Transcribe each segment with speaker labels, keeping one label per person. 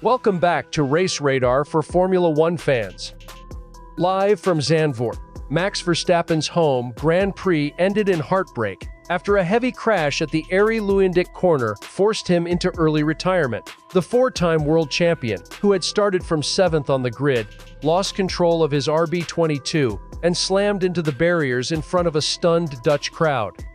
Speaker 1: Welcome back to Race Radar for Formula One fans. Live from Zandvoort, Max Verstappen's home Grand Prix ended in heartbreak after a heavy crash at the Arie Luyendyk corner forced him into early retirement. The four-time world champion, who had started from 7th on the grid, lost control of his RB22 and slammed into the barriers in front of a stunned Dutch crowd.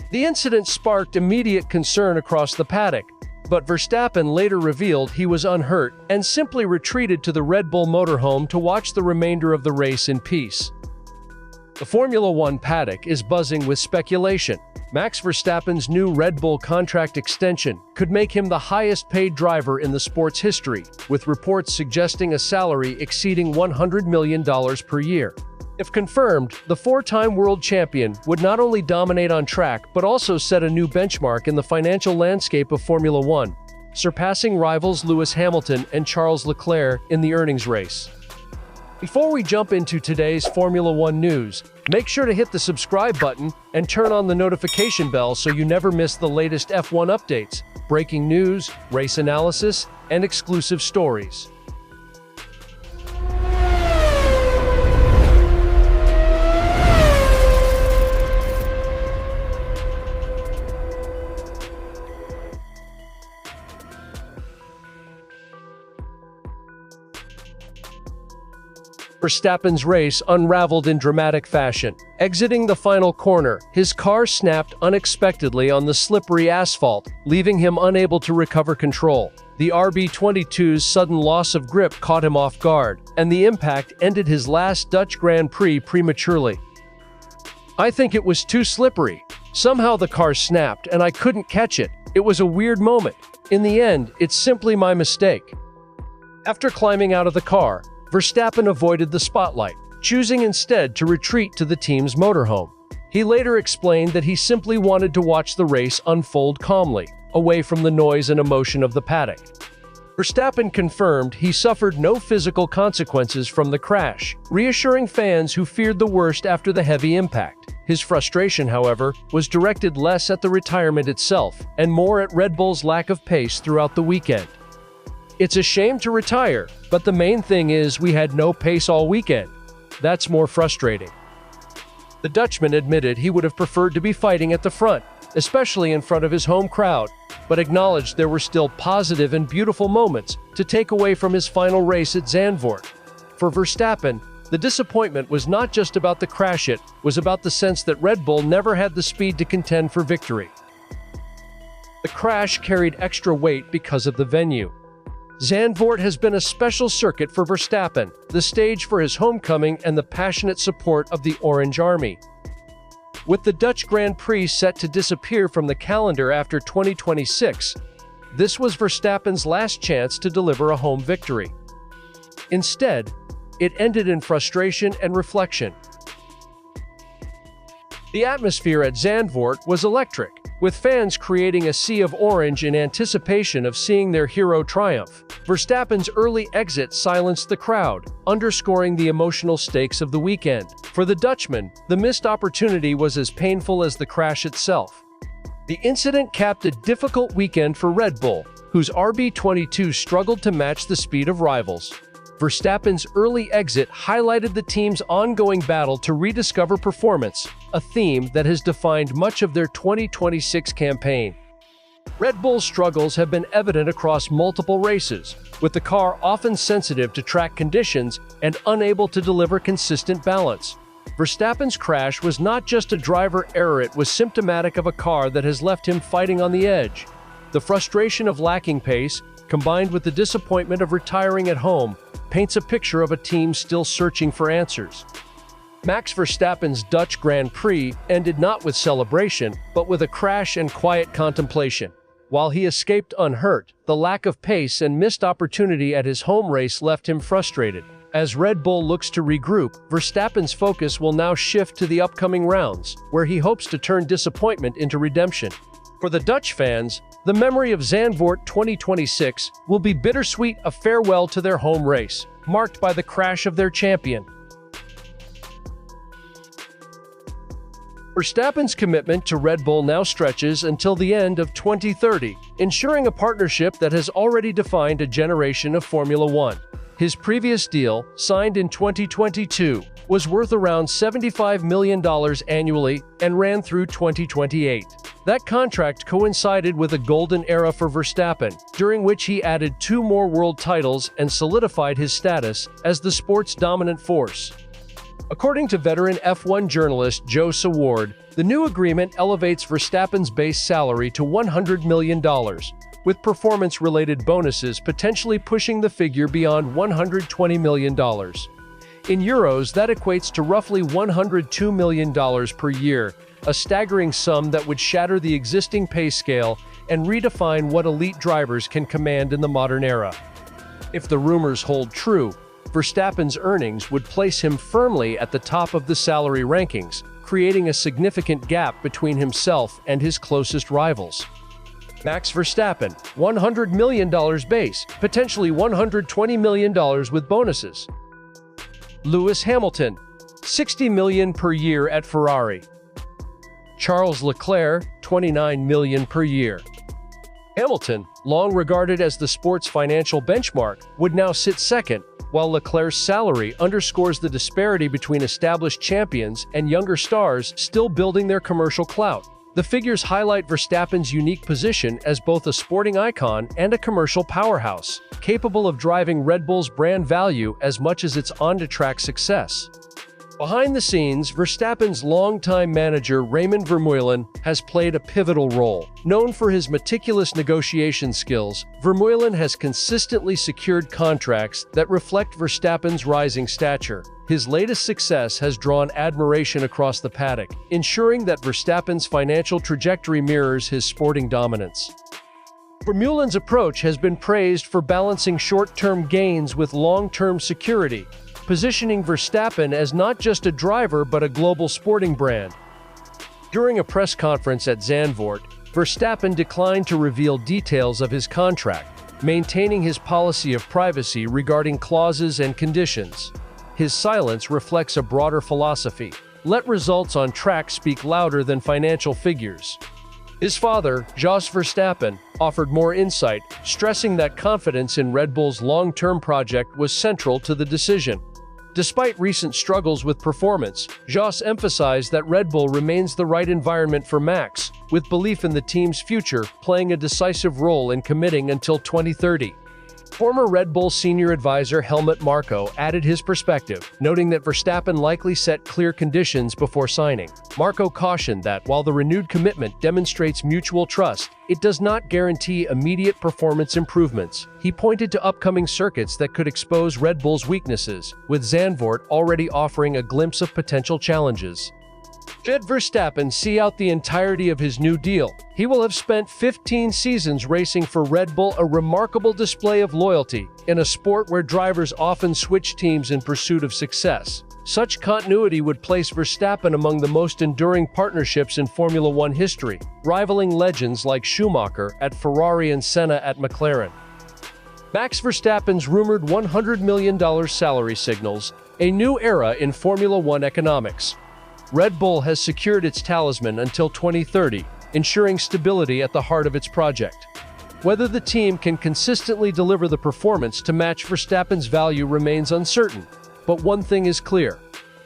Speaker 1: The incident sparked immediate concern across the paddock, but Verstappen later revealed he was unhurt and simply retreated to the Red Bull motorhome to watch the remainder of the race in peace. The Formula One paddock is buzzing with speculation. Max Verstappen's new Red Bull contract extension could make him the highest-paid driver in the sport's history, with reports suggesting a salary exceeding $100 million per year. If confirmed, the four-time world champion would not only dominate on track but also set a new benchmark in the financial landscape of Formula One, surpassing rivals Lewis Hamilton and Charles Leclerc in the earnings race. Before we jump into today's Formula One news, make sure to hit the subscribe button and turn on the notification bell so you never miss the latest F1 updates, breaking news, race analysis, and exclusive stories. Verstappen's race unraveled in dramatic fashion. Exiting the final corner, his car snapped unexpectedly on the slippery asphalt, leaving him unable to recover control. The RB22's sudden loss of grip caught him off guard, and the impact ended his last Dutch Grand Prix prematurely. "I think it was too slippery. Somehow the car snapped and I couldn't catch it. It was a weird moment. In the end, it's simply my mistake." After climbing out of the car, Verstappen avoided the spotlight, choosing instead to retreat to the team's motorhome. He later explained that he simply wanted to watch the race unfold calmly, away from the noise and emotion of the paddock. Verstappen confirmed he suffered no physical consequences from the crash, reassuring fans who feared the worst after the heavy impact. His frustration, however, was directed less at the retirement itself and more at Red Bull's lack of pace throughout the weekend. "It's a shame to retire, but the main thing is we had no pace all weekend. That's more frustrating." The Dutchman admitted he would have preferred to be fighting at the front, especially in front of his home crowd, but acknowledged there were still positive and beautiful moments to take away from his final race at Zandvoort. For Verstappen, the disappointment was not just about the crash, it was about the sense that Red Bull never had the speed to contend for victory. The crash carried extra weight because of the venue. Zandvoort has been a special circuit for Verstappen, the stage for his homecoming and the passionate support of the Orange Army. With the Dutch Grand Prix set to disappear from the calendar after 2026, this was Verstappen's last chance to deliver a home victory. Instead, it ended in frustration and reflection. The atmosphere at Zandvoort was electric, with fans creating a sea of orange in anticipation of seeing their hero triumph. Verstappen's early exit silenced the crowd, underscoring the emotional stakes of the weekend. For the Dutchman, the missed opportunity was as painful as the crash itself. The incident capped a difficult weekend for Red Bull, whose RB22 struggled to match the speed of rivals. Verstappen's early exit highlighted the team's ongoing battle to rediscover performance, a theme that has defined much of their 2026 campaign. Red Bull's struggles have been evident across multiple races, with the car often sensitive to track conditions and unable to deliver consistent balance. Verstappen's crash was not just a driver error, it was symptomatic of a car that has left him fighting on the edge. The frustration of lacking pace, combined with the disappointment of retiring at home, paints a picture of a team still searching for answers. Max Verstappen's Dutch Grand Prix ended not with celebration, but with a crash and quiet contemplation. While he escaped unhurt, the lack of pace and missed opportunity at his home race left him frustrated. As Red Bull looks to regroup, Verstappen's focus will now shift to the upcoming rounds, where he hopes to turn disappointment into redemption. For the Dutch fans, the memory of Zandvoort 2026 will be bittersweet, a farewell to their home race, marked by the crash of their champion. Verstappen's commitment to Red Bull now stretches until the end of 2030, ensuring a partnership that has already defined a generation of Formula One. His previous deal, signed in 2022, was worth around $75 million annually and ran through 2028. That contract coincided with a golden era for Verstappen, during which he added 2 more world titles and solidified his status as the sport's dominant force. According to veteran F1 journalist Joe Saward, the new agreement elevates Verstappen's base salary to $100 million, with performance-related bonuses potentially pushing the figure beyond $120 million. In euros, that equates to roughly $102 million per year, a staggering sum that would shatter the existing pay scale and redefine what elite drivers can command in the modern era. If the rumors hold true, Verstappen's earnings would place him firmly at the top of the salary rankings, creating a significant gap between himself and his closest rivals. Max Verstappen, $100 million base, potentially $120 million with bonuses. Lewis Hamilton, $60 million per year at Ferrari. Charles Leclerc, $29 million per year. Hamilton, long regarded as the sport's financial benchmark, would now sit second, while Leclerc's salary underscores the disparity between established champions and younger stars still building their commercial clout. The figures highlight Verstappen's unique position as both a sporting icon and a commercial powerhouse, capable of driving Red Bull's brand value as much as its on-the-track success. Behind the scenes, Verstappen's longtime manager Raymond Vermeulen has played a pivotal role. Known for his meticulous negotiation skills, Vermeulen has consistently secured contracts that reflect Verstappen's rising stature. His latest success has drawn admiration across the paddock, ensuring that Verstappen's financial trajectory mirrors his sporting dominance. Vermeulen's approach has been praised for balancing short-term gains with long-term security, positioning Verstappen as not just a driver but a global sporting brand. During a press conference at Zandvoort, Verstappen declined to reveal details of his contract, maintaining his policy of privacy regarding clauses and conditions. His silence reflects a broader philosophy: let results on track speak louder than financial figures. His father, Jos Verstappen, offered more insight, stressing that confidence in Red Bull's long-term project was central to the decision. Despite recent struggles with performance, Jos emphasized that Red Bull remains the right environment for Max, with belief in the team's future playing a decisive role in committing until 2030. Former Red Bull senior advisor Helmut Marko added his perspective, noting that Verstappen likely set clear conditions before signing. Marko cautioned that while the renewed commitment demonstrates mutual trust, it does not guarantee immediate performance improvements. He pointed to upcoming circuits that could expose Red Bull's weaknesses, with Zandvoort already offering a glimpse of potential challenges. Should Verstappen see out the entirety of his new deal, he will have spent 15 seasons racing for Red Bull, a remarkable display of loyalty in a sport where drivers often switch teams in pursuit of success. Such continuity would place Verstappen among the most enduring partnerships in Formula One history, rivaling legends like Schumacher at Ferrari and Senna at McLaren. Max Verstappen's rumored $100 million salary signals a new era in Formula One economics. Red Bull has secured its talisman until 2030, ensuring stability at the heart of its project. Whether the team can consistently deliver the performance to match Verstappen's value remains uncertain, but one thing is clear: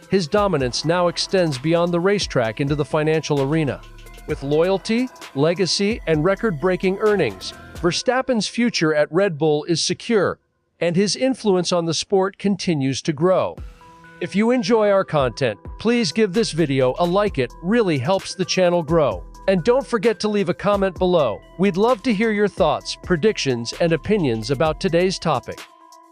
Speaker 1: his dominance now extends beyond the racetrack into the financial arena. With loyalty, legacy, and record-breaking earnings, Verstappen's future at Red Bull is secure, and his influence on the sport continues to grow. If you enjoy our content, please give this video a like. It really helps the channel grow. And don't forget to leave a comment below. We'd love to hear your thoughts, predictions, and opinions about today's topic.